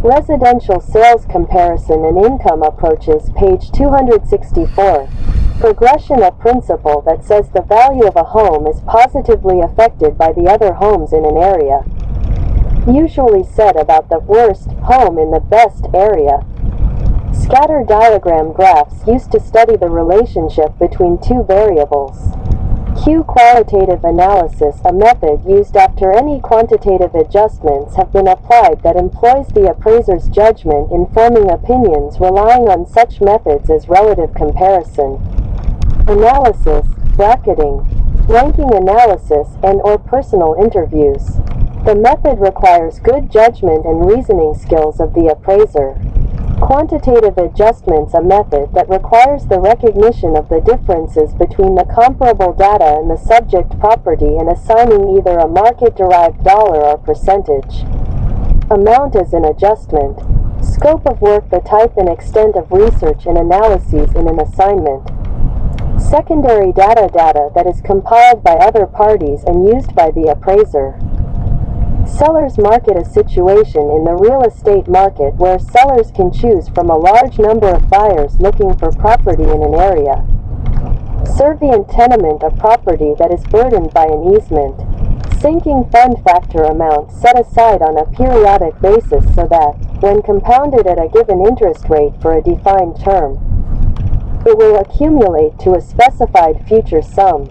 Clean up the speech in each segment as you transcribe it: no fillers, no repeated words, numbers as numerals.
Residential Sales Comparison and Income Approaches, page 264. Regression, a principle that says the value of a home is positively affected by the other homes in an area. Usually said about the worst home in the best area. Scatter diagram graphs used to study the relationship between two variables. Qualitative Analysis, a method used after any quantitative adjustments have been applied that employs the appraiser's judgment in forming opinions relying on such methods as relative comparison, analysis, bracketing, ranking analysis, and/or personal interviews. The method requires good judgment and reasoning skills of the appraiser. Quantitative Adjustments, a method that requires the recognition of the differences between the comparable data and the subject property and assigning either a market-derived dollar or percentage amount as an adjustment. Scope of work, the type and extent of research and analyses in an assignment. Secondary data that is compiled by other parties and used by the appraiser. Seller's market, a situation in the real estate market where sellers can choose from a large number of buyers looking for property in an area. Servient tenement, a property that is burdened by an easement. Sinking fund factor, amount set aside on a periodic basis so that, when compounded at a given interest rate for a defined term, it will accumulate to a specified future sum.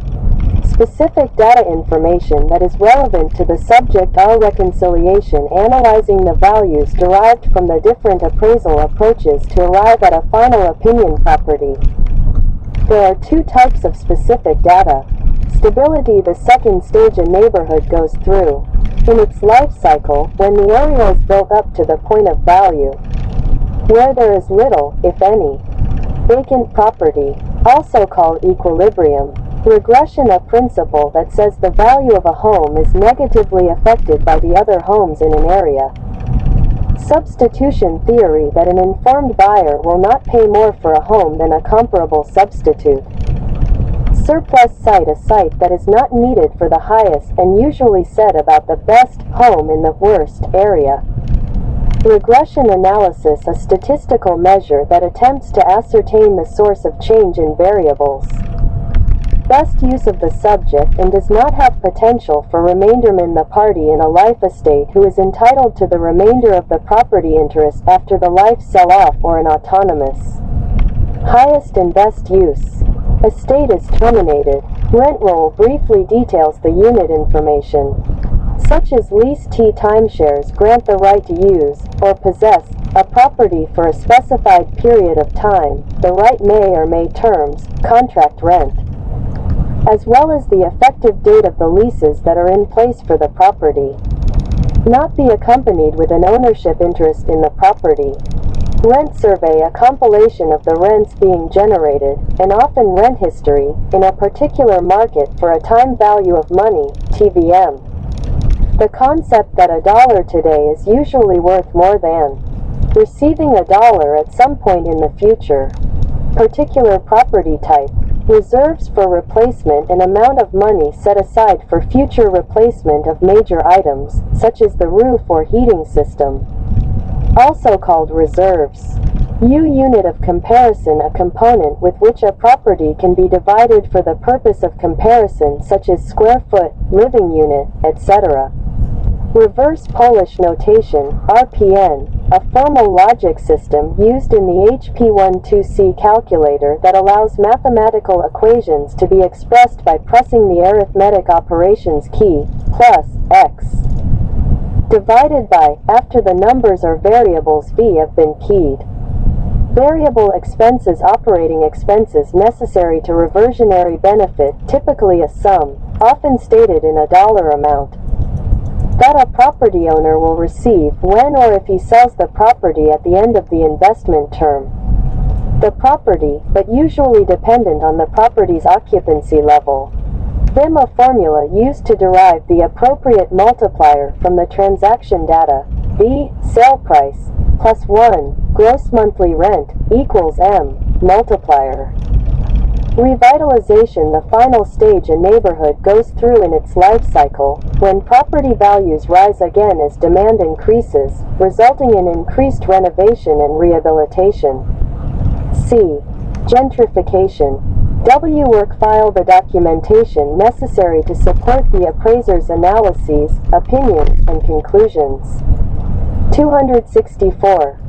Specific data information that is relevant to the subject. Our reconciliation, analyzing the values derived from the different appraisal approaches to arrive at a final opinion property. There are two types of specific data. Stability, the second stage a neighborhood goes through in its life cycle when the area is built up to the point of value, where there is little, if any, vacant property, also called equilibrium. Regression, a principle that says the value of a home is negatively affected by the other homes in an area. Substitution theory, that an informed buyer will not pay more for a home than a comparable substitute. Surplus site, a site that is not needed for the highest and usually said about the best home in the worst area. Regression analysis, a statistical measure that attempts to ascertain the source of change in variables. Best use of the subject and does not have potential for remainderment, the party in a life estate who is entitled to the remainder of the property interest after the life sell-off or an autonomous. Highest and best use. Estate is terminated. Rent roll briefly details the unit information, such as lease T. Timeshares grant the right to use, or possess, a property for a specified period of time. The right may terms, contract rent, as well as the effective date of the leases that are in place for the property. Not be accompanied with an ownership interest in the property. Rent survey, a compilation of the rents being generated, and often rent history, in a particular market for a time value of money, TVM. The concept that $1 today is usually worth more than receiving $1 at some point in the future. Particular property type. Reserves for replacement, an amount of money set aside for future replacement of major items, such as the roof or heating system. Also called reserves. Unit of comparison, a component with which a property can be divided for the purpose of comparison, such as square foot, living unit, etc. Reverse Polish notation, RPN, a formal logic system used in the HP12C calculator that allows mathematical equations to be expressed by pressing the arithmetic operations key, plus, x, divided by, after the numbers or variables v have been keyed. Variable expenses, operating expenses necessary to reversionary benefit, typically a sum, often stated in a dollar amount, that a property owner will receive when or if he sells the property at the end of the investment term. The property, but usually dependent on the property's occupancy level. VIM, a formula used to derive the appropriate multiplier from the transaction data. V, sale price, plus 1, gross monthly rent, equals M, multiplier. Revitalization, the final stage a neighborhood goes through in its life cycle, when property values rise again as demand increases, resulting in increased renovation and rehabilitation. C. Gentrification. W. Work file the documentation necessary to support the appraiser's analyses, opinions, and conclusions. 264.